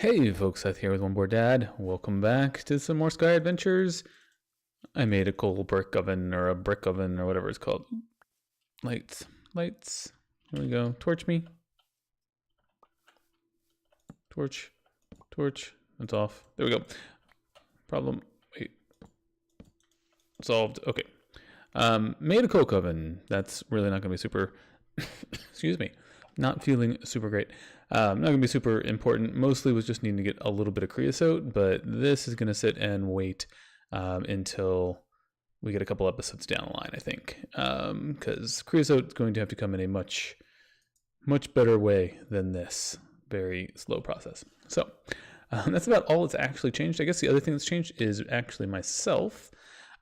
Hey folks, Seth here with One Board Dad. Welcome back to some more Sky Adventures. I made a coal brick oven or a brick oven or whatever it's called. Lights. Here we go. Torch me. Torch. It's off. There we go. Problem. Wait. Solved. Okay. Made a coke oven. That's really not going to be super... Excuse me. Not feeling super great. Not going to be super important. Mostly was just needing to get a little bit of creosote, but this is going to sit and wait until we get a couple episodes down the line, I think. Because creosote is going to have to come in a much better way than this very slow process. So that's about all that's actually changed. I guess the other thing that's changed is actually myself.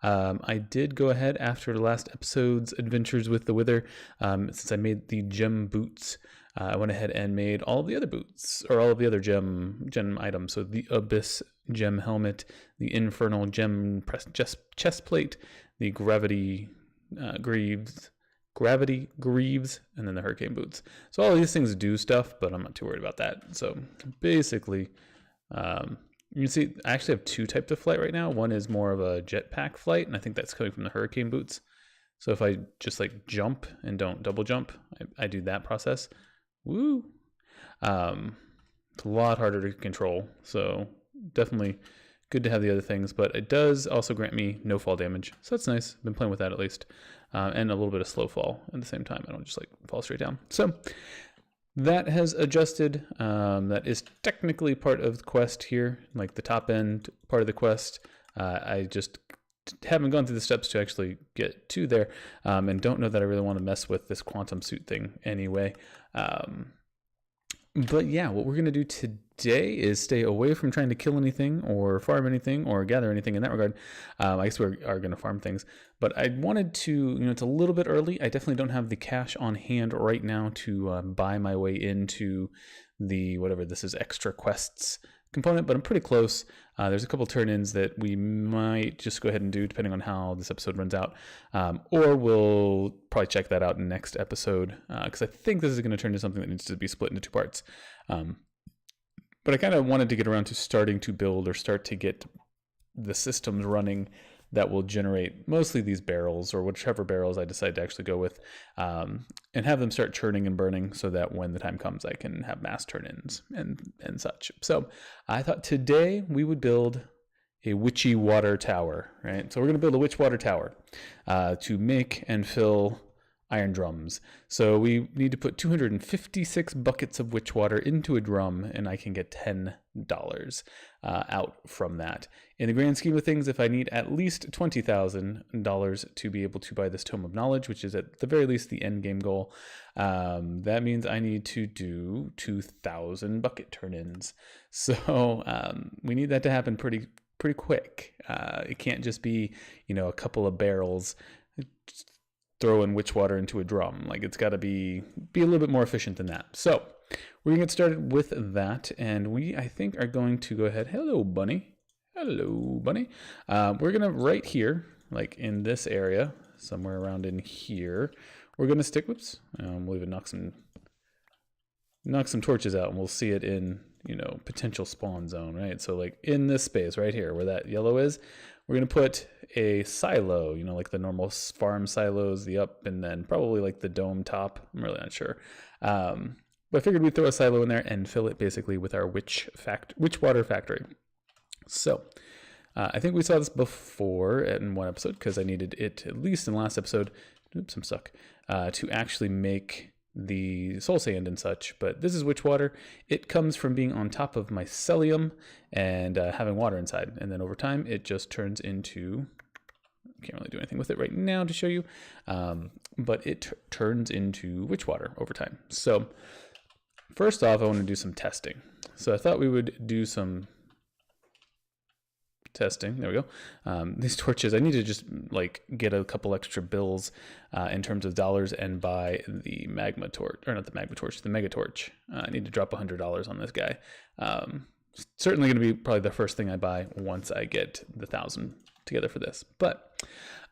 I did go ahead after the last episode's adventures with the Wither, since I made the gem boots. I went ahead and made all the other boots, or all of the other gem items. So the Abyss gem helmet, the Infernal gem chest plate, the Gravity greaves, and then the Hurricane boots. So all of these things do stuff, but I'm not too worried about that. So basically, you can see I actually have two types of flight right now. One is more of a jetpack flight, and I think that's coming from the Hurricane boots. So if I just like jump and don't double jump, I do that process. Woo! It's a lot harder to control, so definitely good to have the other things, but it does also grant me no fall damage, so that's nice. I've been playing with that at least, and a little bit of slow fall at the same time. I don't just like fall straight down. So that has adjusted. That is technically part of the quest here, like the top end part of the quest. I just haven't gone through the steps to actually get to there, and don't know that I really want to mess with this quantum suit thing anyway. But yeah, what we're going to do today is stay away from trying to kill anything or farm anything or gather anything in that regard. I guess we are going to farm things, but I wanted to, it's a little bit early. I definitely don't have the cash on hand right now to buy my way into the, whatever this is, extra quests component, but I'm pretty close. There's a couple turn-ins that we might just go ahead and do depending on how this episode runs out, or we'll probably check that out in the next episode, because I think this is going to turn into something that needs to be split into two parts. But I kind of wanted to get around to starting to build or start to get the systems running that will generate mostly these barrels, or whichever barrels I decide to actually go with, and have them start churning and burning so that when the time comes I can have mass turn-ins and such. So I thought today we would build a Witchy water tower, right? So we're going to build a witch water tower to make and fill iron drums. So we need to put 256 buckets of witch water into a drum, and I can get $10 out from that. In the grand scheme of things, if I need at least $20,000 to be able to buy this Tome of Knowledge, which is at the very least the end game goal, that means I need to do 2,000 bucket turn-ins. So we need that to happen pretty quick. It can't just be, a couple of barrels throwing witch water into a drum. Like, it's got to be a little bit more efficient than that. So we're gonna get started with that, and I think are going to go ahead. Hello bunny. We're gonna right here, like in this area, somewhere around in here, we're gonna stick, we'll even knock some torches out, and we'll see it in potential spawn zone, right? So like in this space right here where that yellow is, we're going to put a silo, like the normal farm silos, the up, and then probably like the dome top. I'm really not sure. But I figured we'd throw a silo in there and fill it basically with our witch water factory. So I think we saw this before in one episode, because I needed it at least in the last episode. Oops, I'm stuck. To actually make the soul sand and such, but this is witch water. It comes from being on top of mycelium and having water inside, and then over time it just turns into, I can't really do anything with it right now to show you, but it turns into witch water over time. So first off, I want to do some testing. So I thought we would do some testing. There we go. These torches, I need to just like get a couple extra bills in terms of dollars and buy the magma torch, or not the magma torch, the mega torch. I need to drop $100 on this guy. Certainly going to be probably the first thing I buy once I get the 1,000 together for this. But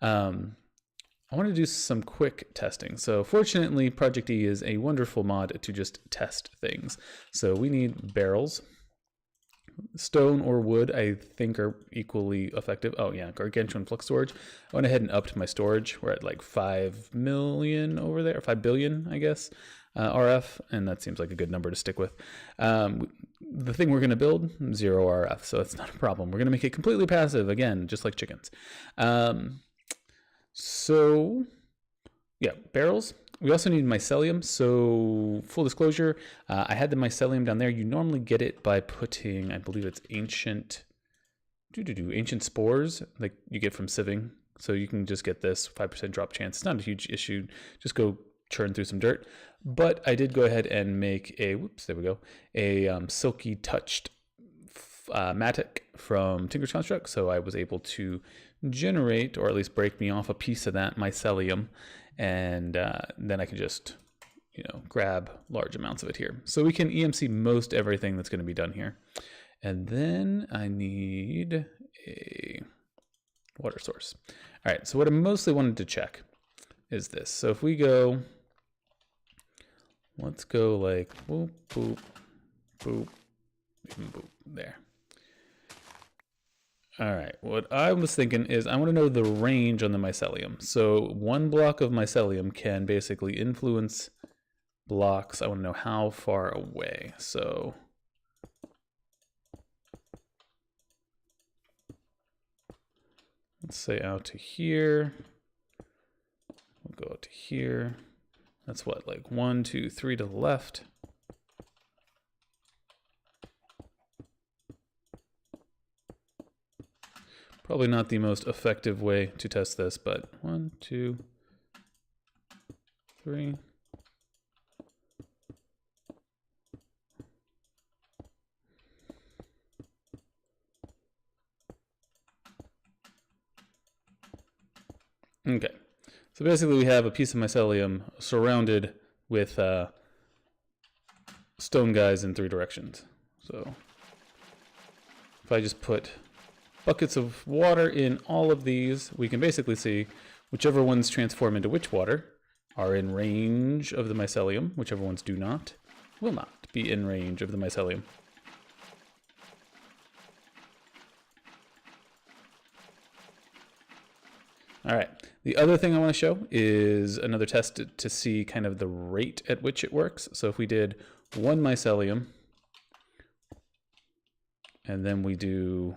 I want to do some quick testing. So fortunately, Project E is a wonderful mod to just test things. So we need barrels. Stone or wood, I think, are equally effective. Oh yeah, gargantuan flux storage. I went ahead and upped my storage. We're at like 5 million over there, 5 billion, I guess, RF, and that seems like a good number to stick with. The thing we're going to build, 0 RF, so it's not a problem. We're going to make it completely passive, again, just like chickens. So, yeah, barrels. We also need mycelium, so full disclosure, I had the mycelium down there. You normally get it by putting, I believe it's ancient spores, like you get from sieving. So you can just get this 5% drop chance. It's not a huge issue. Just go churn through some dirt. But I did go ahead and make a, whoops, there we go, a silky touched matic from Tinker's Construct. So I was able to generate, or at least break me off a piece of that mycelium. And then I can just, grab large amounts of it here. So we can EMC most everything that's going to be done here. And then I need a water source. All right, so what I mostly wanted to check is this. So if we go, let's go like boop, boop, boop, boop, there. All right, what I was thinking is I want to know the range on the mycelium. So 1 block of mycelium can basically influence blocks. I want to know how far away. So let's say out to here. We'll go out to here. That's what, like 1, 2, 3 to the left. Probably not the most effective way to test this, but 1, 2, 3. Okay, so basically we have a piece of mycelium surrounded with stone guys in 3 directions. So if I just put buckets of water in all of these, we can basically see whichever ones transform into witch water are in range of the mycelium. Whichever ones do not, will not be in range of the mycelium. All right, the other thing I want to show is another test to see kind of the rate at which it works. So if we did 1 mycelium, and then we do,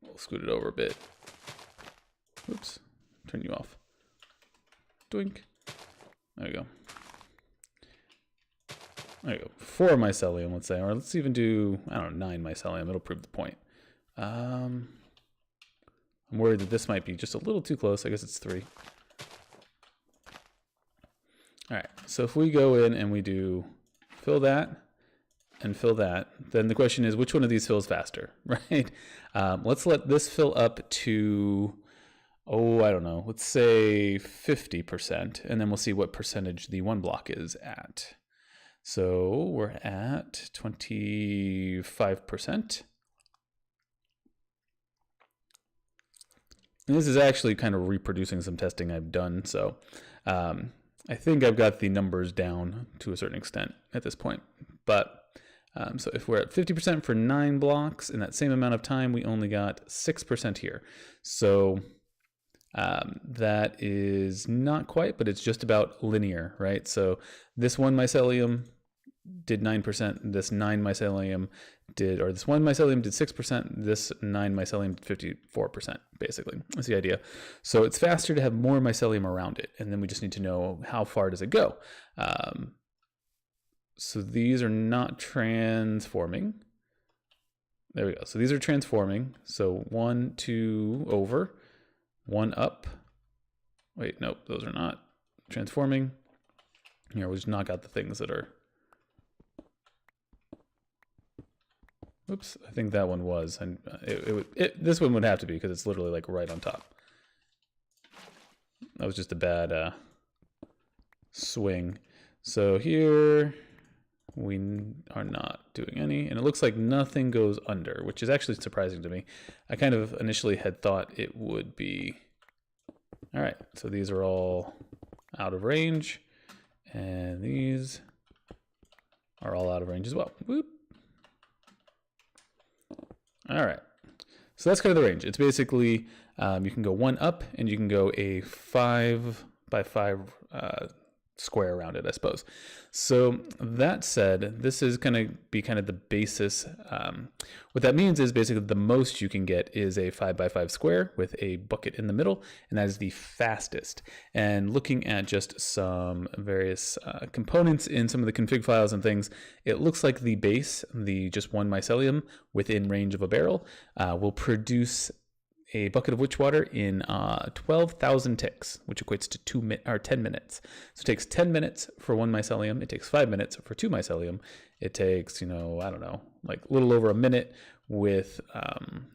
we'll scoot it over a bit. Oops, turn you off. Doink. There you go. There you go. 4 mycelium, let's say, or let's even do, I don't know, 9 mycelium. It'll prove the point. I'm worried that this might be just a little too close. I guess it's 3. All right, so if we go in and we do fill that and fill that, then the question is which one of these fills faster, right? Let's let this fill up to, I don't know, let's say 50%, and then we'll see what percentage the 1 block is at. So we're at 25%. And this is actually kind of reproducing some testing I've done, so I think I've got the numbers down to a certain extent at this point. But so if we're at 50% for 9 blocks in that same amount of time, we only got 6% here. So that is not quite, but it's just about linear, right? So this 1 mycelium did 9%, this 9 mycelium did, or this 1 mycelium did 6%, this 9 mycelium did 54%, basically. That's the idea. So it's faster to have more mycelium around it, and then we just need to know how far does it go. So these are not transforming. There we go. So these are transforming. So 1, 2 over, 1 up. Wait, nope, those are not transforming. Here, we'll just knock out the things that are. Oops, I think that one was, and this one would have to be because it's literally like right on top. That was just a bad swing. So here we are not doing any, and it looks like nothing goes under, which is actually surprising to me. I kind of initially had thought it would be. All right, so these are all out of range, and these are all out of range as well. Whoop. All right. So that's kind of the range. It's basically, you can go 1 up and you can go a 5 by 5 square around it, I suppose. So that said, this is going to be kind of the basis. What that means is basically the most you can get is a 5 by 5 square with a bucket in the middle, and that is the fastest. And looking at just some various components in some of the config files and things, it looks like the base, the just 1 mycelium within range of a barrel, will produce a bucket of witch water in 12,000 ticks, which equates to 10 minutes. So it takes 10 minutes for 1 mycelium. It takes 5 minutes for 2 mycelium. It takes, I don't know, like a little over a minute with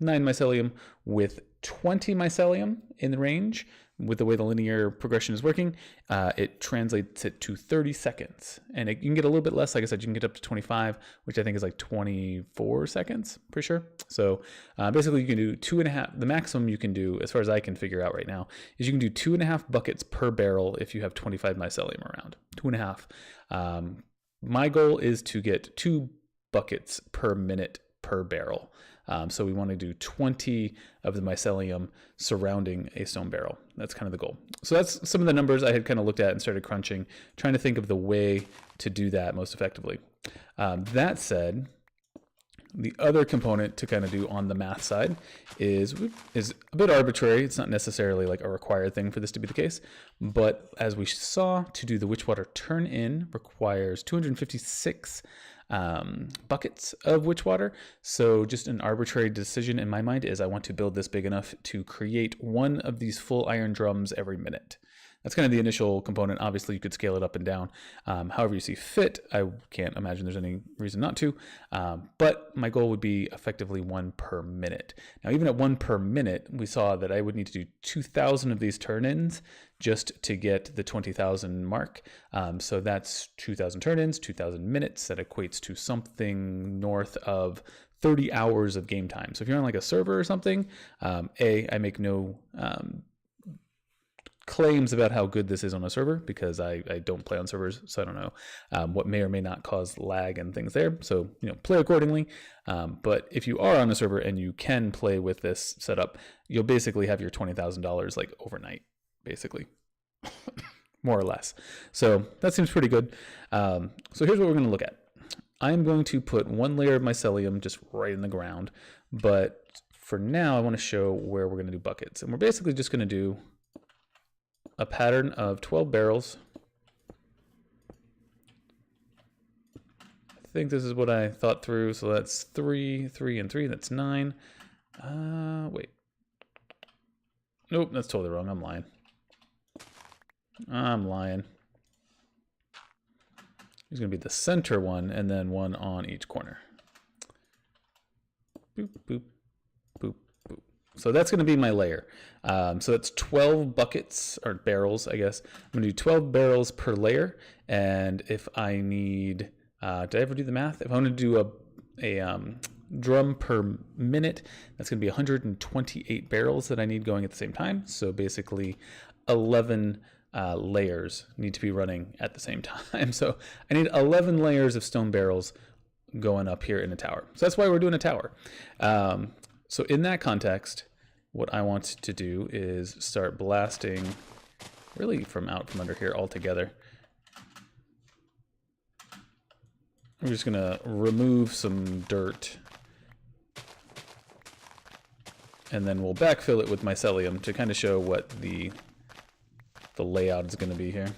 9 mycelium. With 20 mycelium in the range, with the way the linear progression is working, it translates it to 30 seconds. And you can get a little bit less. Like I said, you can get up to 25, which I think is like 24 seconds, pretty sure. So basically you can do 2.5. The maximum you can do, as far as I can figure out right now, is you can do 2.5 buckets per barrel if you have 25 mycelium around. 2.5. My goal is to get 2 buckets per minute per barrel. So we want to do 20 of the mycelium surrounding a stone barrel. That's kind of the goal. So that's some of the numbers I had kind of looked at and started crunching, trying to think of the way to do that most effectively. That said, the other component to kind of do on the math side is a bit arbitrary. It's not necessarily like a required thing for this to be the case, but as we saw, to do the witchwater turn in requires 256 buckets of witch water. So just an arbitrary decision in my mind is I want to build this big enough to create 1 of these full iron drums every minute. That's kind of the initial component. Obviously, you could scale it up and down however you see fit. I can't imagine there's any reason not to. But my goal would be effectively 1 per minute. Now, even at 1 per minute, we saw that I would need to do 2,000 of these turn-ins just to get the 20,000 mark. So that's 2,000 turn-ins, 2,000 minutes. That equates to something north of 30 hours of game time. So if you're on like a server or something, I make no claims about how good this is on a server because I don't play on servers, so I don't know what may or may not cause lag and things there. So play accordingly. But if you are on a server and you can play with this setup, you'll basically have your $20,000 like overnight, basically, more or less. So that seems pretty good. So here's what we're going to look at. I'm going to put 1 layer of mycelium just right in the ground, but for now I want to show where we're going to do buckets, and we're basically just going to do a pattern of 12 barrels. I think this is what I thought through. So that's 3, 3, and 3. That's 9. Wait. Nope, that's totally wrong. I'm lying. There's going to be the center one and then 1 on each corner. Boop, boop, boop, boop. So that's going to be my layer. So it's 12 buckets, or barrels, I guess. I'm going to do 12 barrels per layer. And if I need, did I ever do the math? If I want to do a drum per minute, that's going to be 128 barrels that I need going at the same time. So basically 11 layers need to be running at the same time. So I need 11 layers of stone barrels going up here in a tower. So that's why we're doing a tower. So in that context, what I want to do is start blasting really from under here altogether. I'm just going to remove some dirt, and then we'll backfill it with mycelium to kind of show what the layout is going to be here.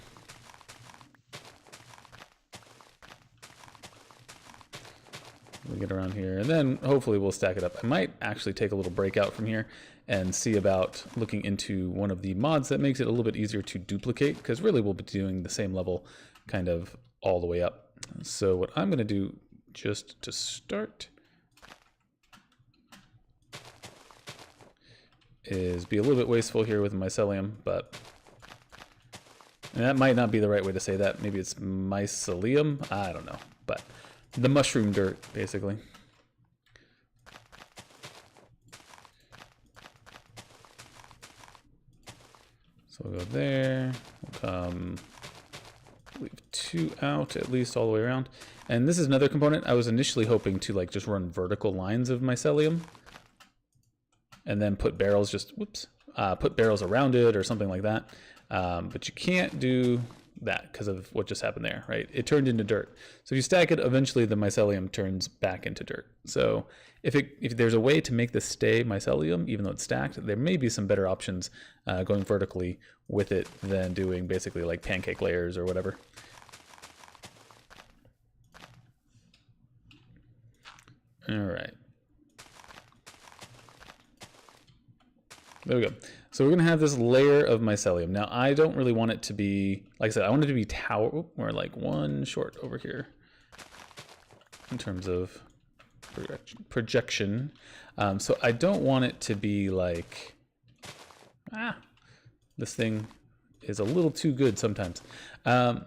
We get around here, and then hopefully we'll stack it up. I might actually take a little break out from here and see about looking into one of the mods that makes it a little bit easier to duplicate, because really we'll be doing the same level kind of all the way up. So what I'm going to do just to start is be a little bit wasteful here with mycelium, but and that might not be the right way to say that. Maybe it's mycelium. I don't know, but the mushroom dirt, basically. So we'll go there. We'll come, leave 2 out at least all the way around. And this is another component. I was initially hoping to like just run vertical lines of mycelium and then put barrels put barrels around it or something like that. But you can't do that because of what just happened there, right? It turned into dirt. So if you stack it, eventually the mycelium turns back into dirt. So if there's a way to make this stay mycelium, even though it's stacked, there may be some better options going vertically with it than doing basically like pancake layers or whatever. All right. There we go. So we're going to have this layer of mycelium. Now, I don't really want it to be, like I said, I want it to be tower. We're like one short over here in terms of projection. So I don't want it to be like, this thing is a little too good sometimes. I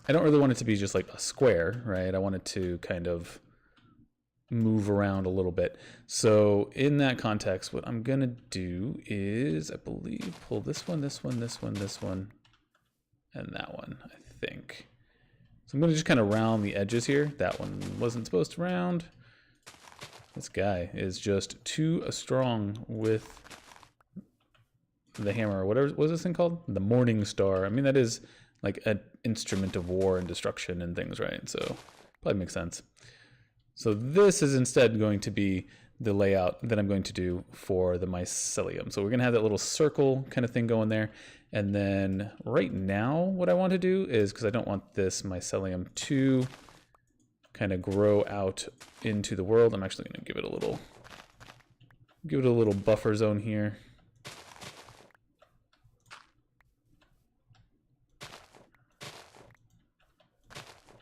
don't really want it to be just like a square, right? I want it to kind of move around a little bit. So in that context, what I'm gonna do is, I believe, pull this one, this one, this one, this one, and that one, I think. So I'm gonna just kind of round the edges here. That one wasn't supposed to round. This guy is just too strong with the hammer, or whatever, what was this thing called? The Morning Star. I mean, that is like an instrument of war and destruction and things, right? So probably makes sense. So this is instead going to be the layout that I'm going to do for the mycelium. So we're going to have that little circle kind of thing going there. And then right now what I want to do is, because I don't want this mycelium to kind of grow out into the world, I'm actually going to give it a little buffer zone here.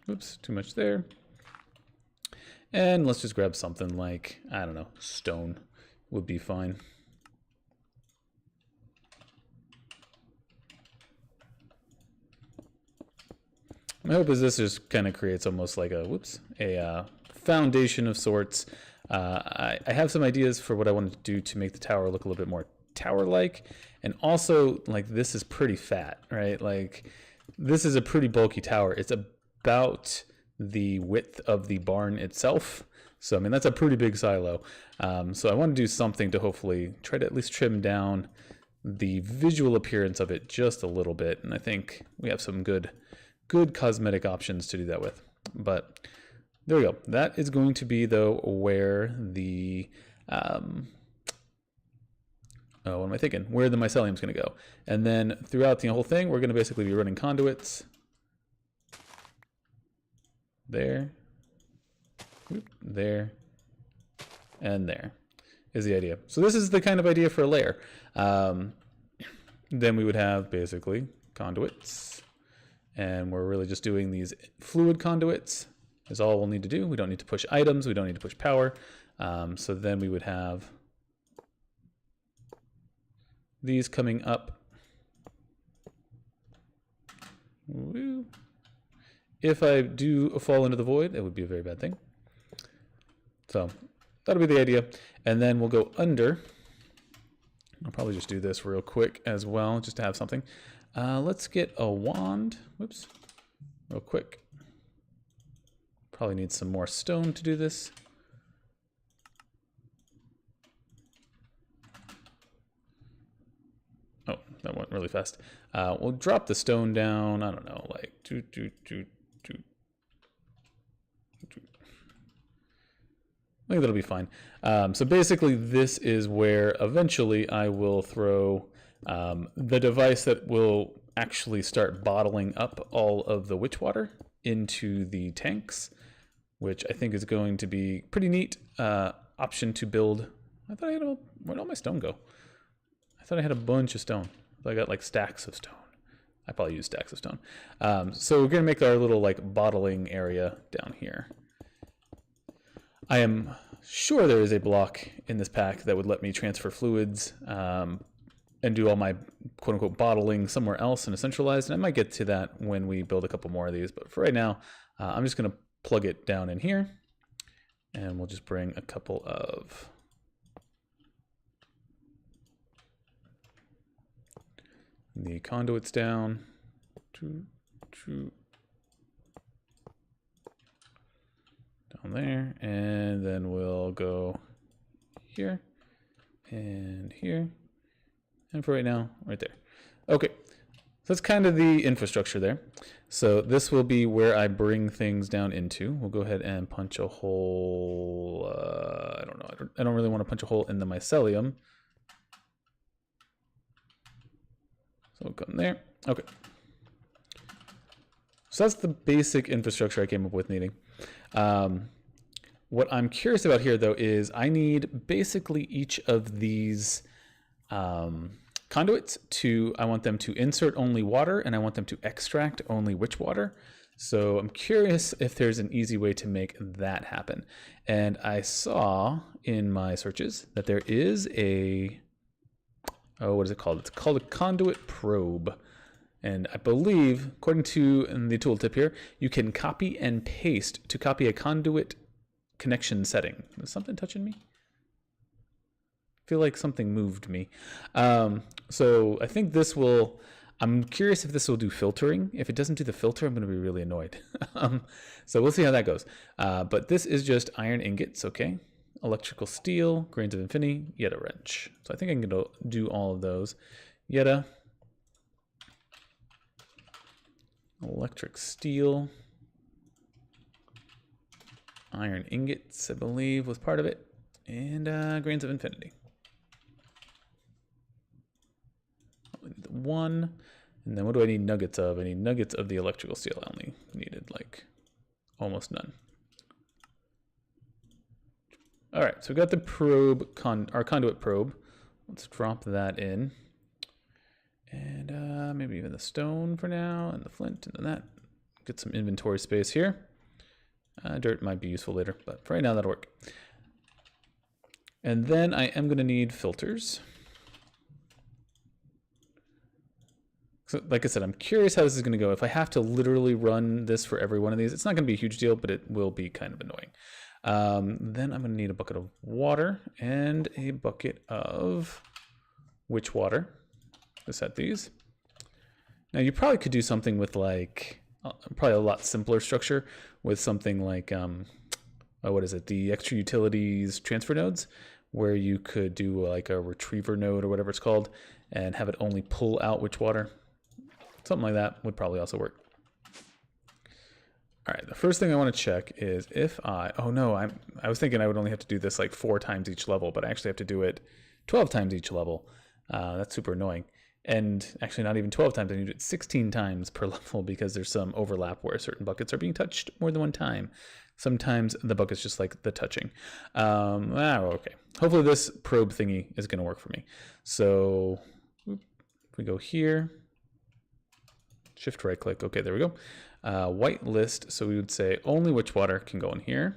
Oops, too much there. And let's just grab something like, I don't know, stone would be fine. My hope is this just kind of creates almost like a foundation of sorts. I have some ideas for what I wanted to do to make the tower look a little bit more tower-like. And also, like, this is pretty fat, right? Like, this is a pretty bulky tower. It's about the width of the barn itself. So, I mean, that's a pretty big silo. So I want to do something to hopefully try to at least trim down the visual appearance of it just a little bit. And I think we have some good cosmetic options to do that with. But there we go. That is going to be, though, where the, what am I thinking? Where the mycelium is going to go. And then throughout the whole thing, we're going to basically be running conduits. There, there, and there is the idea. So this is the kind of idea for a layer. Then we would have basically conduits, and we're really just doing these fluid conduits is all we'll need to do. We don't need to push items. We don't need to push power. So then we would have these coming up. Woo. If I do fall into the void, it would be a very bad thing. So that'll be the idea. And then we'll go under. I'll probably just do this real quick as well, just to have something. Let's get a wand. Whoops. Real quick. Probably need some more stone to do this. Oh, that went really fast. We'll drop the stone down, I don't know, like I think that'll be fine. So basically this is where eventually I will throw the device that will actually start bottling up all of the witch water into the tanks, which I think is going to be pretty neat option to build. I thought I had where'd all my stone go? I thought I had a bunch of stone. I got like stacks of stone. I probably use stacks of stone. So we're gonna make our little like bottling area down here. I am sure there is a block in this pack that would let me transfer fluids and do all my quote unquote bottling somewhere else in a centralized. And I might get to that when we build a couple more of these. But for right now, I'm just gonna plug it down in here, and we'll just bring a couple of the conduits down. Down there, and then we'll go here, and here. And for right now, right there. Okay, so that's kind of the infrastructure there. So this will be where I bring things down into. We'll go ahead and punch a hole. I don't know. I don't really want to punch a hole in the mycelium. So we'll come there. Okay. So that's the basic infrastructure I came up with needing. What I'm curious about here, though, is I need basically each of these conduits I want them to insert only water, and I want them to extract only witch water. So I'm curious if there's an easy way to make that happen. And I saw in my searches that there is what is it called? It's called a conduit probe. And I believe, according to the tooltip here, you can copy and paste to copy a conduit connection setting. Is something touching me? I feel like something moved me. So I think this will, I'm curious if this will do filtering. If it doesn't do the filter, I'm going to be really annoyed. So we'll see how that goes. But this is just iron ingots, okay? Electrical steel, grains of infinity, Yeta wrench. So I think I can do all of those. Yeta, electric steel, iron ingots, I believe, was part of it, and grains of infinity. One, and then what do I need nuggets of? I need nuggets of the electrical steel. I only needed like almost none. All right, so we've got the probe, our conduit probe. Let's drop that in. And maybe even the stone for now, and the flint, and then that. Get some inventory space here. Dirt might be useful later, but for right now that'll work. And then I am going to need filters. So like I said, I'm curious how this is going to go. If I have to literally run this for every one of these, it's not going to be a huge deal, but it will be kind of annoying. Then I'm going to need a bucket of water and a bucket of witch water to set these. Now you probably could do something with like, probably a lot simpler structure with something like, what is it? The extra utilities transfer nodes, where you could do like a retriever node or whatever it's called and have it only pull out witch water. Something like that would probably also work. All right, the first thing I want to check is if I was thinking I would only have to do this like 4 times each level, but I actually have to do it 12 times each level. That's super annoying. And actually not even 12 times, I need to do it 16 times per level because there's some overlap where certain buckets are being touched more than one time. Sometimes the bucket's just like the touching. Okay. Hopefully this probe thingy is going to work for me. So if we go here, shift right click. Okay, there we go. White list. So we would say only witch water can go in here.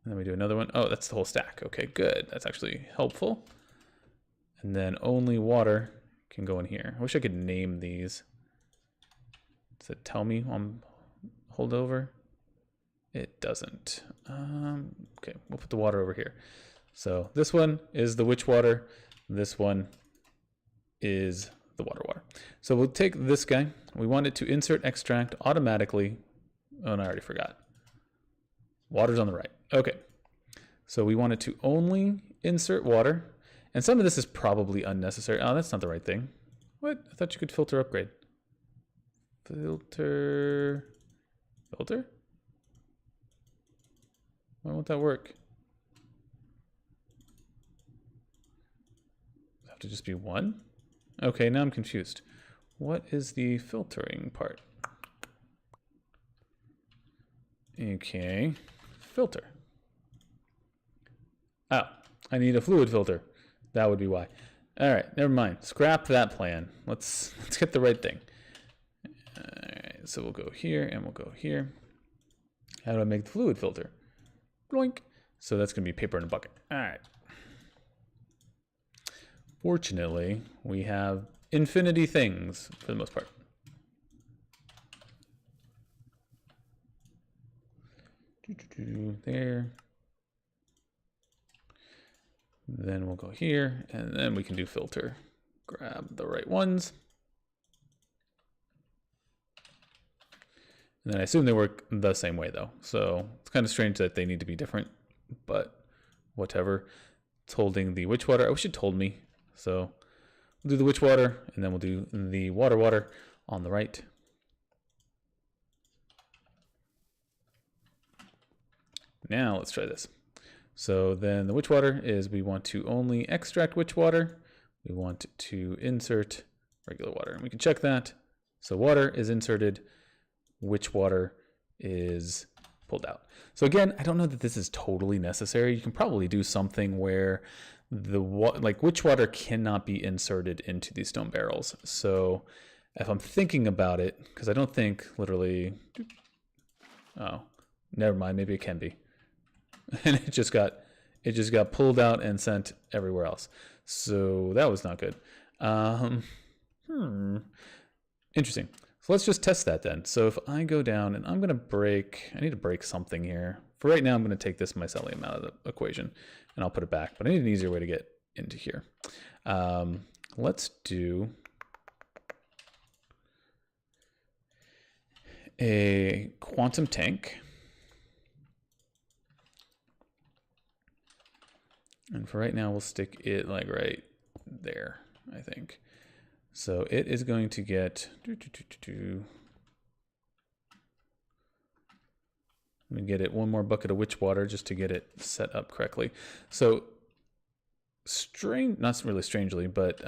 And then we do another one. Oh, that's the whole stack. Okay, good. That's actually helpful. And then only water can go in here. I wish I could name these. Does it tell me on holdover? It doesn't. Okay, we'll put the water over here. So this one is the witch water. This one is the water. So we'll take this guy. We want it to insert extract automatically. Oh, and I already forgot. Water's on the right. Okay. So we want it to only insert water. And some of this is probably unnecessary. Oh, that's not the right thing. What? I thought you could filter upgrade. Filter. Why won't that work? Does it have to just be one? Okay, now I'm confused. What is the filtering part? Okay, filter. Oh, I need a fluid filter. That would be why. All right, never mind. Scrap that plan. Let's get the right thing. All right, so we'll go here and we'll go here. How do I make the fluid filter? Bloink. So that's going to be paper in a bucket. All right. Fortunately, we have infinity things for the most part. There. Then we'll go here, and then we can do filter. Grab the right ones. And then I assume they work the same way though. So it's kind of strange that they need to be different, but whatever. It's holding the witch water. I wish it told me. So we'll do the witch water, and then we'll do the water on the right. Now let's try this. So then the witch water is we want to only extract witch water. We want to insert regular water, and we can check that. So water is inserted, witch water is pulled out. So again, I don't know that this is totally necessary. You can probably do something where like witch water cannot be inserted into these stone barrels. So if I'm thinking about it, because I don't think literally, oh, never mind, maybe it can be. And it just got pulled out and sent everywhere else. So that was not good. Interesting. So let's just test that then. So if I go down and I'm going to break, I need to break something here. For right now, I'm going to take this mycelium out of the equation and I'll put it back, but I need an easier way to get into here. Let's do a quantum tank. And for right now, we'll stick it like right there, I think. So it is going to get, let me get it one more bucket of witch water just to get it set up correctly. So not really strangely, but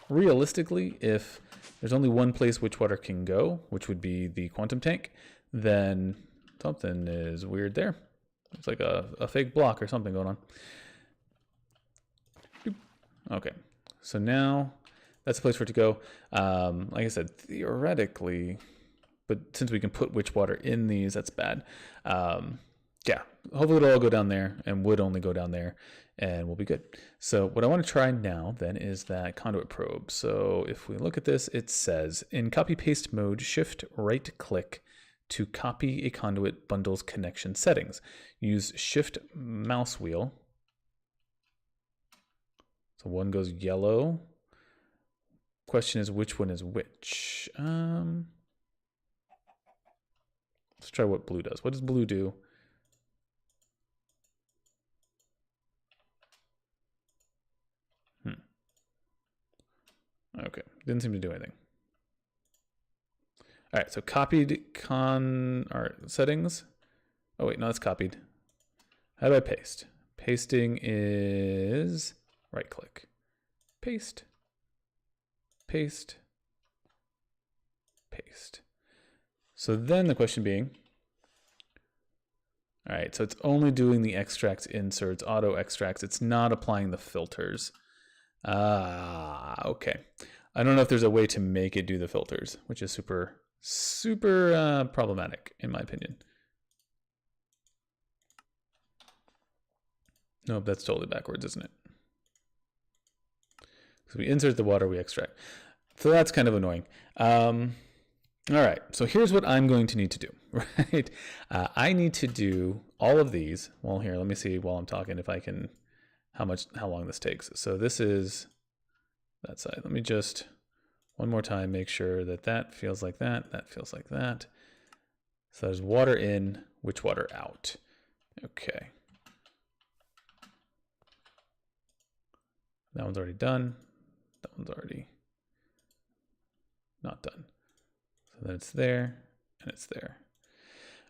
realistically, if there's only one place witch water can go, which would be the quantum tank, then something is weird there. It's like a fake block or something going on. Okay, so now that's the place for it to go. Like I said, theoretically, but since we can put witch water in these, that's bad. Yeah, hopefully it'll all go down there and would only go down there and we'll be good. So what I want to try now then is that conduit probe. So if we look at this, it says in copy paste mode, shift right click to copy a conduit bundle's connection settings. Use shift mouse wheel. So one goes yellow. Question is which one is which? Let's try what blue does. What does blue do? Okay, didn't seem to do anything. All right, so copied settings. Oh wait, no, that's copied. How do I paste? Pasting is right click, paste, paste, paste. So then the question being, all right, so it's only doing the extracts, inserts, auto extracts. It's not applying the filters. Okay. I don't know if there's a way to make it do the filters, which is super problematic in my opinion. Nope, that's totally backwards, isn't it? So we insert the water, we extract. So that's kind of annoying. All right, so here's what I'm going to need to do, right? I need to do all of these. Well, here, let me see while I'm talking if I can, how long this takes. So this is that side. Let me just, one more time, make sure that that feels like that, that feels like that. So there's water in, witch water out. Okay. That one's already done. That one's already not done. So then it's there and it's there.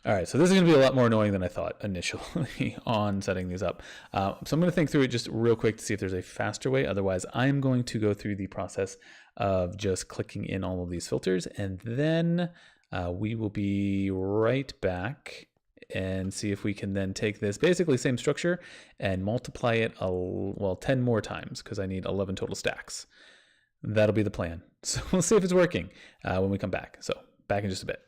All right, so this is gonna be a lot more annoying than I thought initially on setting these up. So I'm gonna think through it just real quick to see if there's a faster way. Otherwise, I'm going to go through the process of just clicking in all of these filters, and then we will be right back and see if we can then take this basically same structure and multiply it, 10 more times, because I need 11 total stacks. That'll be the plan. So we'll see if it's working when we come back. So back in just a bit.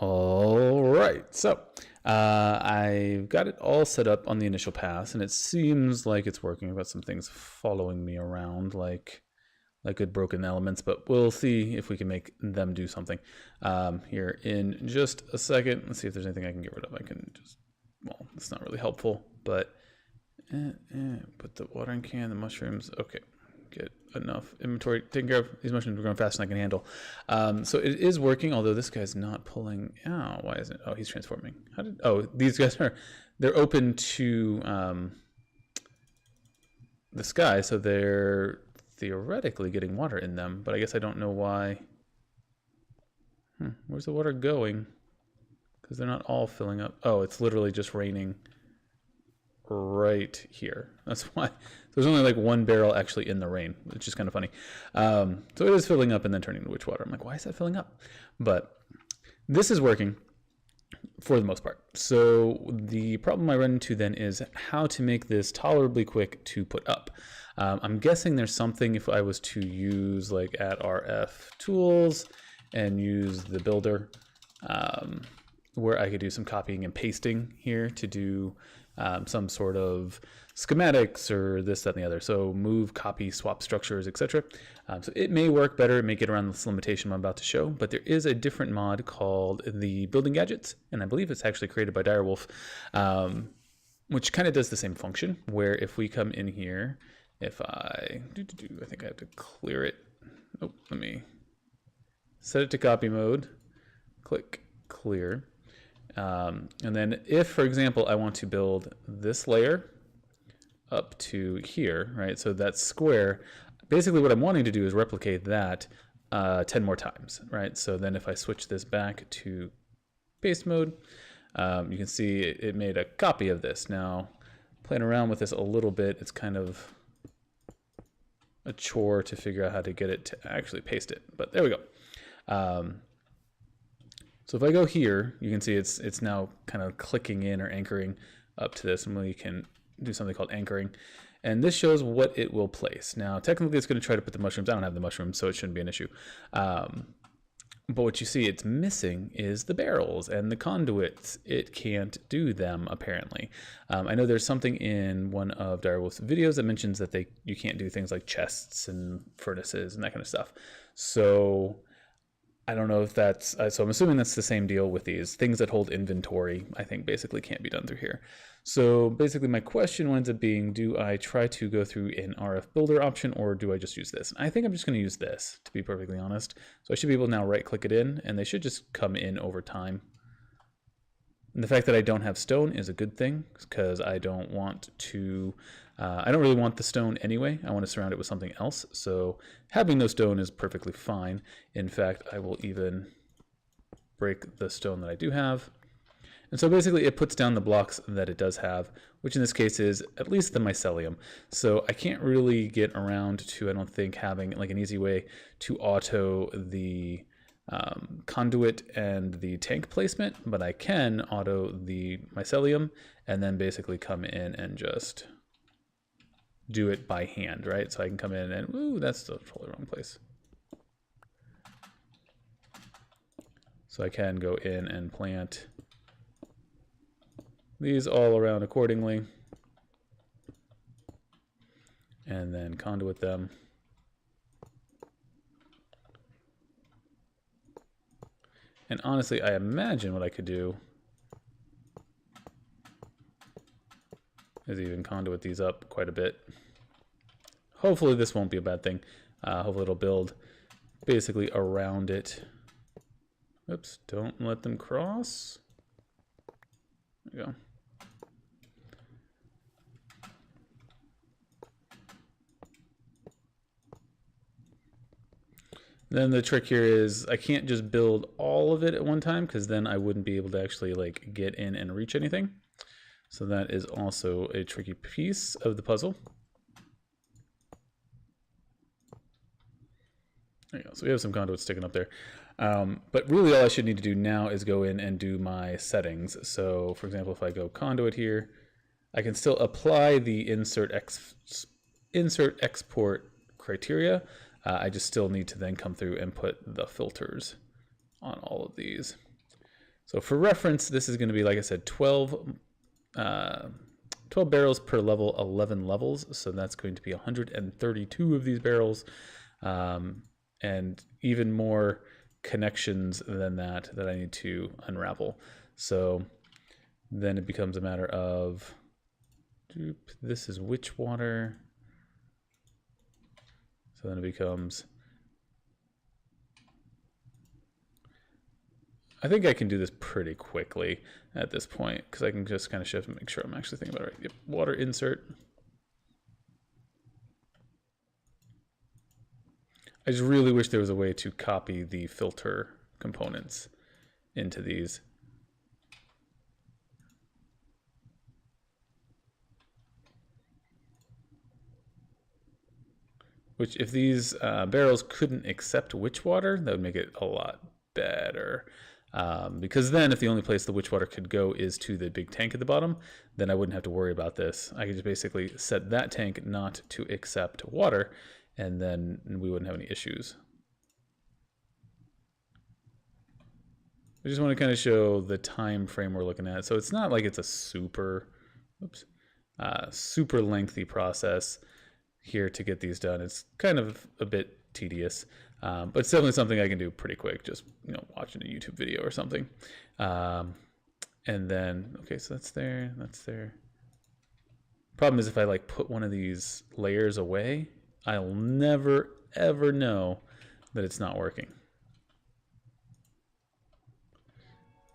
All right, so I've got it all set up on the initial pass, and it seems like it's working. I've got some things following me around, like good broken elements, but we'll see if we can make them do something here in just a second. Let's see if there's anything I can get rid of. I can just, well, it's not really helpful, but put the watering can, the mushrooms. Okay, get enough inventory taken care of. These mushrooms are growing faster than I can handle. So it is working, although this guy's not pulling. Oh, why isn't it? Oh, he's transforming. These guys are, they're open to the sky, so they're theoretically getting water in them, but I guess I don't know why. Where's the water going? Because they're not all filling up. Oh, it's literally just raining right here. That's why. There's only like one barrel actually in the rain, which is kind of funny. So it is filling up and then turning to witch water. I'm like, why is that filling up? But this is working for the most part. So the problem I run into then is how to make this tolerably quick to put up. I'm guessing there's something if I was to use like @rf tools and use the builder where I could do some copying and pasting here to do some sort of schematics or this, that, and the other. So move, copy, swap structures, etc. So it may work better. It may get around this limitation I'm about to show, but there is a different mod called the Building Gadgets, and I believe it's actually created by Direwolf, which kind of does the same function, where if we come in here, if I think I have to clear it. Oh, let me set it to copy mode, click clear. And then if, for example, I want to build this layer up to here, right? So that's square. Basically what I'm wanting to do is replicate that 10 more times, right? So then if I switch this back to paste mode, you can see it made a copy of this. Now, playing around with this a little bit, it's kind of a chore to figure out how to get it to actually paste it, but there we go. So if I go here, you can see it's now kind of clicking in or anchoring up to this, and we can do something called anchoring. And this shows what it will place. Now, technically it's going to try to put the mushrooms. I don't have the mushrooms, so it shouldn't be an issue. But what you see it's missing is the barrels and the conduits. It can't do them, apparently. I know there's something in one of Direwolf's videos that mentions that you can't do things like chests and furnaces and that kind of stuff. So I don't know if that's, so I'm assuming that's the same deal with these. Things that hold inventory, I think basically can't be done through here. So basically my question winds up being, do I try to go through an RF builder option or do I just use this? I think I'm just gonna use this, to be perfectly honest. So I should be able to now right click it in and they should just come in over time. And the fact that I don't have stone is a good thing because I don't want to, I don't really want the stone anyway. I want to surround it with something else. So having no stone is perfectly fine. In fact, I will even break the stone that I do have. And so basically it puts down the blocks that it does have, which in this case is at least the mycelium. So I can't really get around to, I don't think, having like an easy way to auto the conduit and the tank placement, but I can auto the mycelium and then basically come in and just do it by hand, right? So I can come in and, ooh, that's the totally wrong place. So I can go in and plant these all around accordingly and then conduit them. And honestly, I imagine what I could do is even conduit these up quite a bit. Hopefully this won't be a bad thing. Hopefully it'll build basically around it. Oops, don't let them cross. There we go. Then the trick here is I can't just build all of it at one time because then I wouldn't be able to actually like get in and reach anything. So that is also a tricky piece of the puzzle. There you go. So we have some conduits sticking up there. But really all I should need to do now is go in and do my settings. So for example, if I go conduit here, I can still apply the insert export criteria. I just still need to then come through and put the filters on all of these. So for reference, this is going to be, like I said, 12 barrels per level, 11 levels. So that's going to be 132 of these barrels, and even more connections than that I need to unravel. So then it becomes a matter of, this is witch water. So then it becomes, I think I can do this pretty quickly at this point because I can just kind of shift and make sure I'm actually thinking about it right. Yep, water insert. I just really wish there was a way to copy the filter components into these. Which, if these barrels couldn't accept witch water, that would make it a lot better. Because then if the only place the witch water could go is to the big tank at the bottom, then I wouldn't have to worry about this. I could just basically set that tank not to accept water, and then we wouldn't have any issues. I just want to kind of show the time frame we're looking at. So it's not like it's a super lengthy process here to get these done. It's kind of a bit tedious, but it's definitely something I can do pretty quick, just watching a YouTube video or something. And then, okay, so that's there, that's there. Problem is, if I like put one of these layers away, I'll never ever know that it's not working.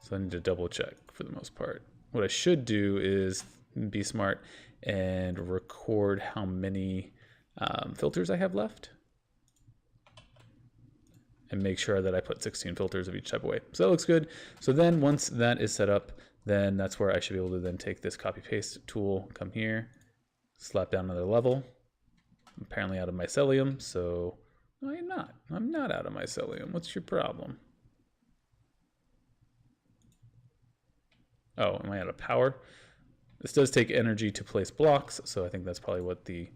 So I need to double check for the most part. What I should do is be smart and record how many filters I have left, and make sure that I put 16 filters of each type of way. So that looks good. So then once that is set up, then that's where I should be able to then take this copy paste tool, come here, slap down another level. I'm apparently out of mycelium, so no, I'm not out of mycelium. What's your problem? Oh, am I out of power? This does take energy to place blocks, so I think that's probably what the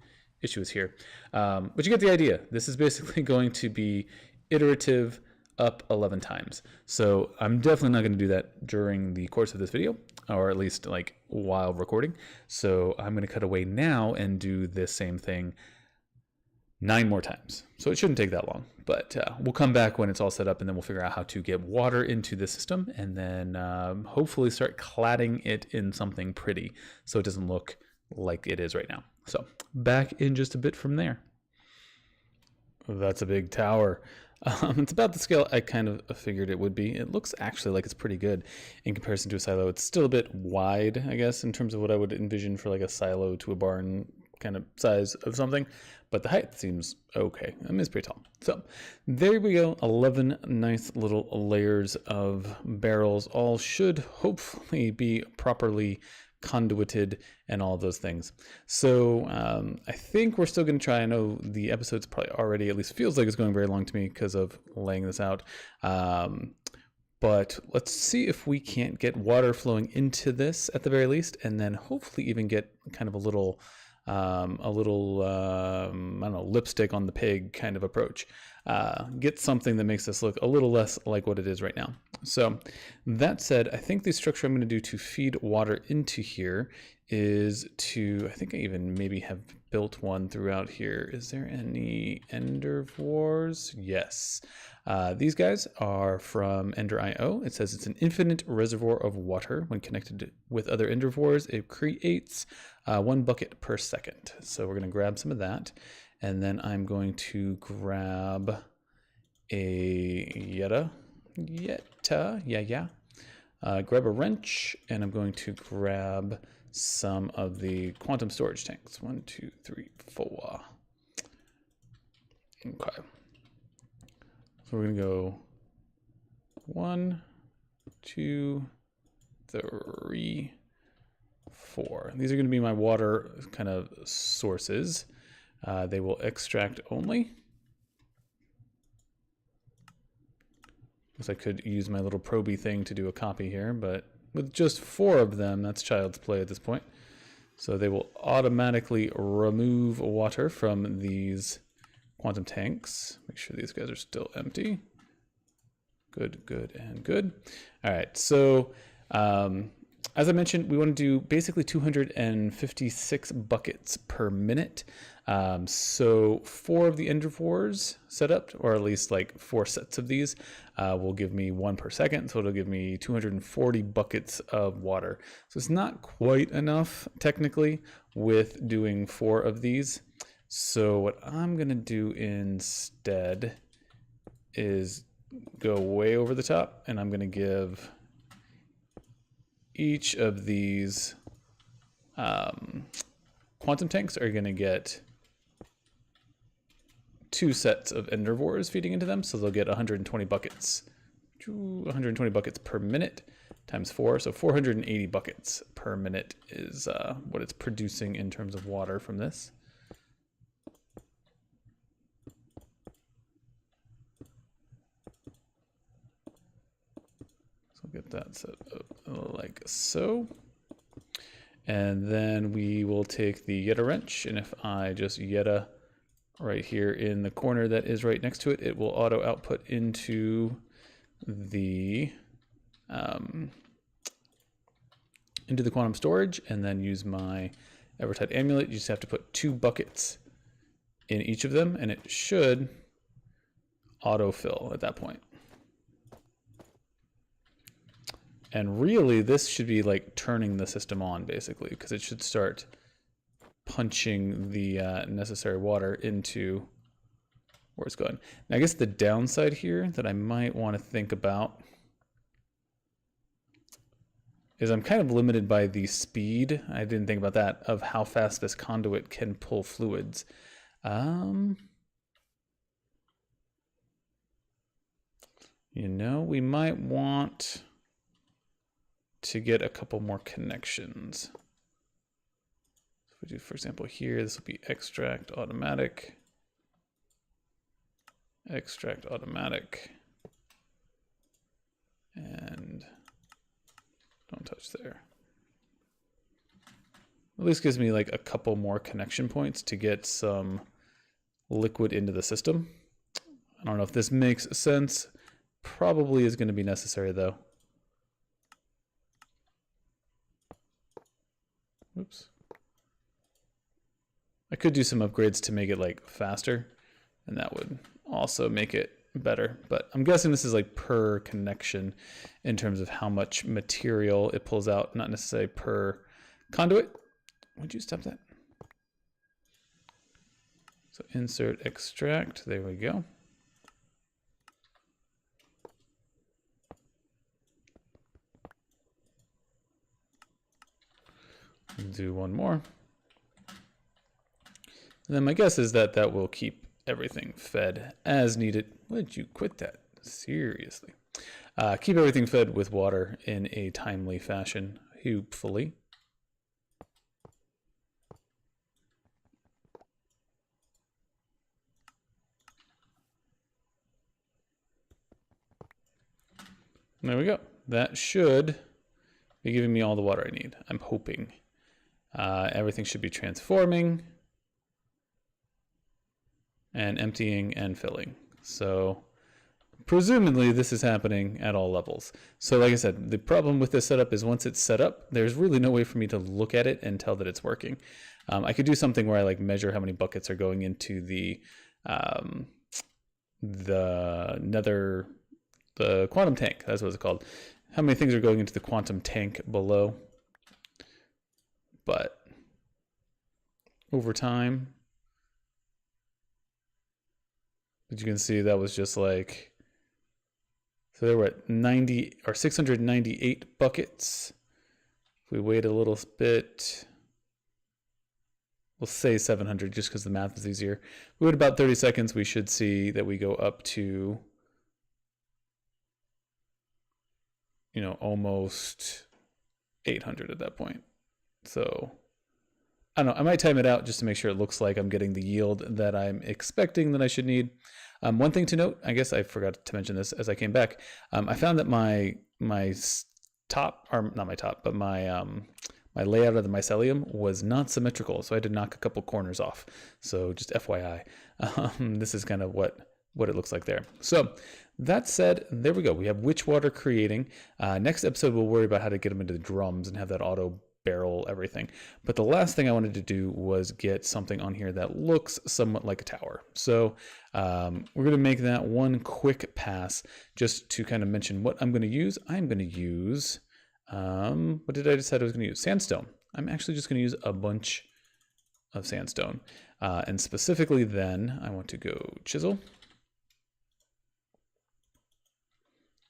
issue is here. But you get the idea. This is basically going to be iterative up 11 times. So I'm definitely not going to do that during the course of this video, or at least like while recording. So I'm going to cut away now and do this same thing 9 more times. So it shouldn't take that long, but we'll come back when it's all set up, and then we'll figure out how to get water into the system, and then hopefully start cladding it in something pretty so it doesn't look like it is right now. So back in just a bit from there. That's a big tower. It's about the scale I kind of figured it would be. It looks actually like it's pretty good in comparison to a silo. It's still a bit wide, I guess, in terms of what I would envision for like a silo to a barn kind of size of something, but the height seems okay. I mean, it's pretty tall. So there we go. 11 nice little layers of barrels. All should hopefully be properly conduited and all of those things. So I think we're still going to try. I know the episode's probably already, at least feels like it's going very long to me because of laying this out. But let's see if we can't get water flowing into this at the very least, and then hopefully even get kind of a little I don't know, lipstick on the pig kind of approach. Get something that makes this look a little less like what it is right now. So that said, I think the structure I'm going to do to feed water into here is to, I think I even maybe have built one throughout here. Is there any Endervors? Yes. These guys are from Ender.io. It says it's an infinite reservoir of water. When connected with other Endervors, it creates 1 bucket per second. So we're going to grab some of that. And then I'm going to grab a grab a wrench, and I'm going to grab some of the quantum storage tanks. 1, 2, 3, 4. Okay. So we're going to go 1, 2, 3, 4. These are going to be my water kind of sources. They will extract only. Guess I could use my little proby thing to do a copy here, but with just 4 of them, that's child's play at this point. So they will automatically remove water from these quantum tanks. Make sure these guys are still empty. Good, good, and good. All right, so as I mentioned, we want to do basically 256 buckets per minute. So 4 of the Endervors set up, or at least like 4 sets of these, will give me 1 per second. So it'll give me 240 buckets of water. So it's not quite enough technically with doing 4 of these. So what I'm going to do instead is go way over the top, and I'm going to give each of these quantum tanks are going to get 2 sets of endervores feeding into them, so they'll get 120 buckets. 120 buckets per minute times 4, so 480 buckets per minute is what it's producing in terms of water from this. So get that set up like so. And then we will take the Yeta wrench, and if I just Yeta right here in the corner that is right next to it, it will auto output into the quantum storage, and then use my Evertide amulet. You just have to put 2 buckets in each of them, and it should autofill at that point. And really, this should be like turning the system on, basically, because it should start punching the necessary water into where it's going. Now, I guess the downside here that I might want to think about is I'm kind of limited by the speed, I didn't think about that, of how fast this conduit can pull fluids. You know, we might want to get a couple more connections. So if we do, for example, here, this will be extract automatic, and don't touch there. At least gives me like a couple more connection points to get some liquid into the system. I don't know if this makes sense. Probably is going to be necessary though. Oops. I could do some upgrades to make it like faster, and that would also make it better. But I'm guessing this is like per connection in terms of how much material it pulls out, not necessarily per conduit. Would you stop that? So insert extract, there we go. Do one more. And then my guess is that that will keep everything fed as needed. Would you quit that? Seriously. Keep everything fed with water in a timely fashion, hopefully. There we go. That should be giving me all the water I need. I'm hoping. Everything should be transforming and emptying and filling. So presumably this is happening at all levels. So like I said, the problem with this setup is once it's set up, there's really no way for me to look at it and tell that it's working. I could do something where I like measure how many buckets are going into the quantum tank. That's what it's called. How many things are going into the quantum tank below. But over time, as you can see, that was just like, so there were at 90 or 698 buckets. If we wait a little bit, we'll say 700 just because the math is easier. We wait about 30 seconds, we should see that we go up to, you know, almost 800 at that point. So I don't know, I might time it out just to make sure it looks like I'm getting the yield that I'm expecting that I should need. One thing to note, I guess I forgot to mention this as I came back. I found that my top, or not my top, but my layout of the mycelium was not symmetrical, so I had to knock a couple corners off. So just FYI, this is kind of what it looks like there. So that said, there we go. We have witch water creating. Next episode, we'll worry about how to get them into the drums and have that auto barrel everything. But the last thing I wanted to do was get something on here that looks somewhat like a tower. So we're going to make that one quick pass just to kind of mention what I'm going to use. I'm going to use, what did I decide I was going to use? Sandstone. I'm actually just going to use a bunch of sandstone. And specifically then I want to go chisel.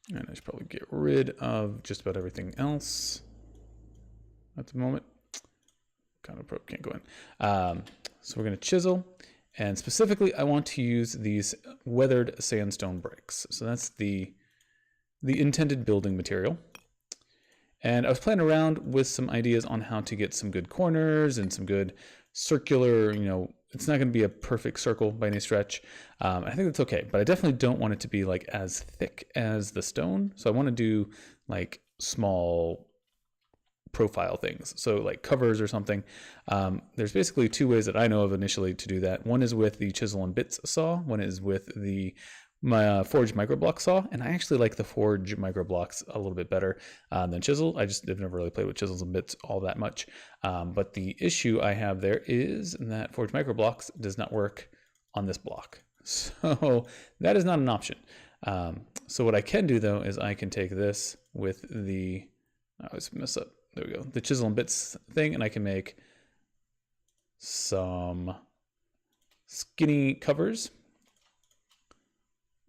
And I should probably get rid of just about everything else at the moment. Kind of probe can't go in. So we're going to chisel, And specifically, I want to use these weathered sandstone bricks. So that's the intended building material. And I was playing around with some ideas on how to get some good corners and some good circular, it's not going to be a perfect circle by any stretch. I think that's okay, but I definitely don't want it to be like as thick as the stone. So I want to do like small profile things. So like covers or something. There's basically two ways that I know of initially to do that. One is with the chisel and bits saw. One is with my forge microblock saw, and I actually like the forge microblocks a little bit better than chisel. I've never really played with chisels and bits all that much. But the issue I have there is that forge microblocks does not work on this block. So that is not an option. So what I can do though is I can take this with I always mess up. There we go. The chisel and bits thing, and I can make some skinny covers.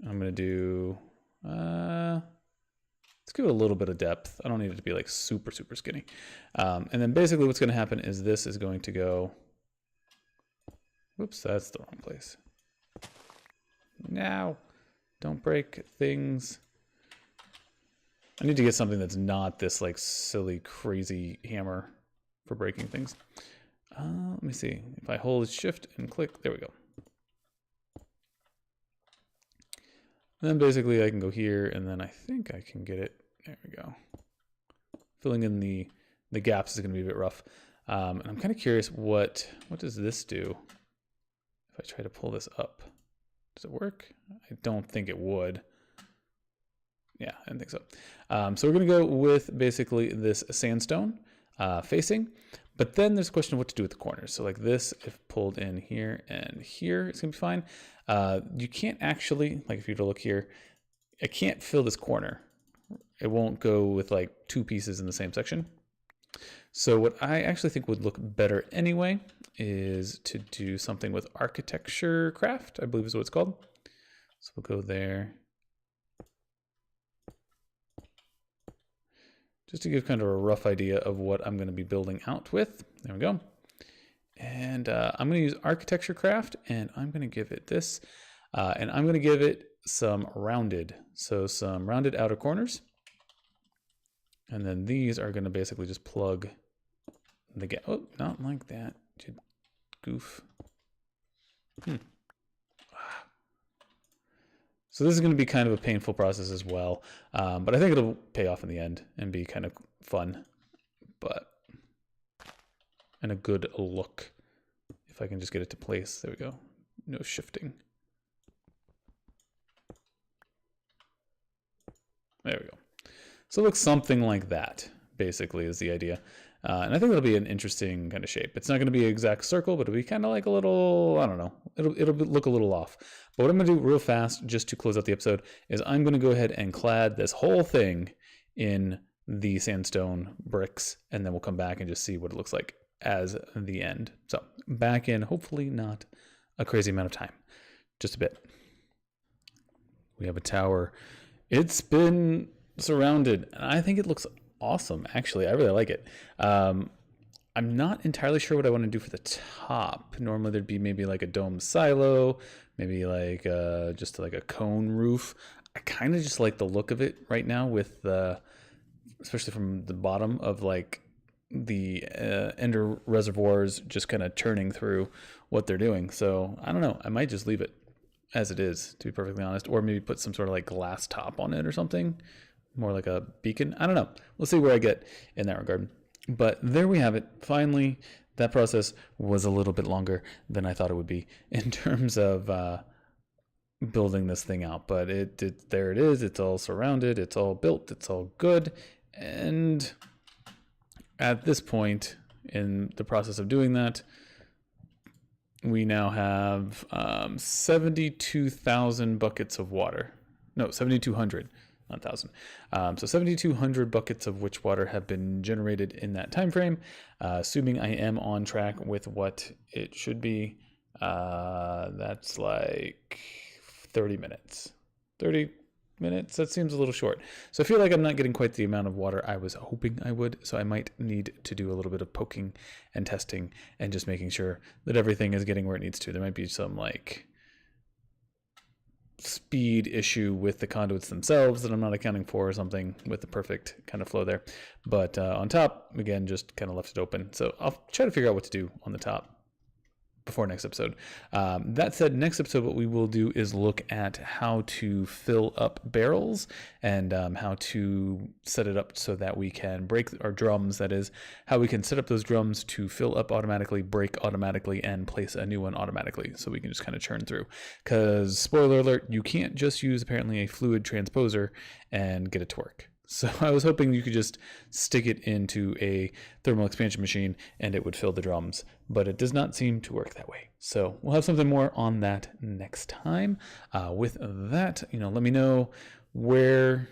I'm going to do, let's give it a little bit of depth. I don't need it to be like super, super skinny. And then basically what's going to happen is this is going to go, whoops, that's the wrong place. Now, don't break things. I need to get something that's not this like silly, crazy hammer for breaking things. Let me see. If I hold shift and click, there we go. And then basically I can go here, and then I think I can get it. There we go. Filling in the gaps is going to be a bit rough. And I'm kind of curious what does this do if I try to pull this up? Does it work? I don't think it would. Yeah, I didn't think so. So we're going to go with basically this sandstone facing. But then there's a question of what to do with the corners. So like this, if pulled in here and here, it's going to be fine. You can't actually, like if you were to look here, I can't fill this corner. It won't go with like two pieces in the same section. So what I actually think would look better anyway is to do something with architecture craft, I believe is what it's called. So we'll go there. Just to give kind of a rough idea of what I'm going to be building out with. There we go. And I'm going to use architecture craft, and I'm going to give it this. And I'm going to give it some rounded. So some rounded outer corners. And then these are going to basically just plug the gap. Oh, not like that. Goof. So this is going to be kind of a painful process as well, but I think it'll pay off in the end and be kind of fun, and a good look. If I can just get it to place, there we go. No shifting. There we go. So it looks something like that, basically, is the idea. And I think it'll be an interesting kind of shape. It's not going to be an exact circle, but it'll be kind of like a little, I don't know, it'll look a little off. But what I'm going to do real fast, just to close out the episode, is I'm going to go ahead and clad this whole thing in the sandstone bricks, and then we'll come back and just see what it looks like as the end. So back in, hopefully not a crazy amount of time, just a bit. We have a tower. It's been surrounded, and I think it looks awesome. Actually, I really like it. I'm not entirely sure what I want to do for the top. Normally there'd be maybe like a dome silo, maybe like just like a cone roof. I kind of just like the look of it right now, with especially from the bottom of like the ender reservoirs just kind of churning through what they're doing. So I don't know. I might just leave it as it is, to be perfectly honest, or maybe put some sort of like glass top on it or something. More like a beacon. I don't know. We'll see where I get in that regard. But there we have it. Finally, that process was a little bit longer than I thought it would be in terms of building this thing out. But there it is. It's all surrounded. It's all built. It's all good. And at this point in the process of doing that, we now have 72,000 buckets of water. No, 7,200. 1,000. So 7,200 buckets of witch water have been generated in that time frame. Assuming I am on track with what it should be, that's like 30 minutes. 30, minutes. That seems a little short. So I feel like I'm not getting quite the amount of water I was hoping I would. So I might need to do a little bit of poking and testing and just making sure that everything is getting where it needs to. There might be some like speed issue with the conduits themselves that I'm not accounting for, or something with the perfect kind of flow there. But on top, again, just kind of left it open. So I'll try to figure out what to do on the top before next episode. That said, next episode, what we will do is look at how to fill up barrels and how to set it up so that we can break our drums. That is, how we can set up those drums to fill up automatically, break automatically, and place a new one automatically. So we can just kind of churn through. Because, spoiler alert, you can't just use apparently a fluid transposer and get it to work. So I was hoping you could just stick it into a thermal expansion machine and it would fill the drums, but it does not seem to work that way. So we'll have something more on that next time. With that, let me know where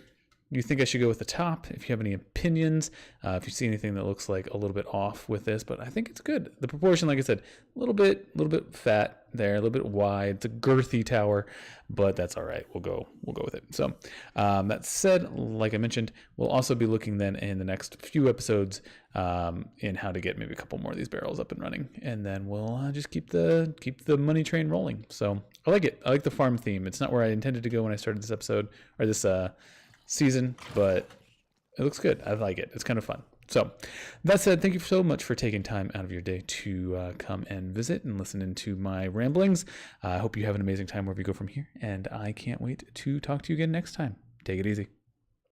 you think I should go with the top, if you have any opinions, if you see anything that looks like a little bit off with this, but I think it's good. The proportion, like I said, a little bit fat there, a little bit wide. It's a girthy tower, but that's all right. We'll go with it. So that said, like I mentioned, we'll also be looking then in the next few episodes in how to get maybe a couple more of these barrels up and running, and then we'll just keep the money train rolling. So I like it. I like the farm theme. It's not where I intended to go when I started this episode or this season, but it looks good. I like it. It's kind of fun. So that said, thank you so much for taking time out of your day to come and visit and listen into my ramblings. I hope you have an amazing time wherever you go from here, and I can't wait to talk to you again next time. Take it easy.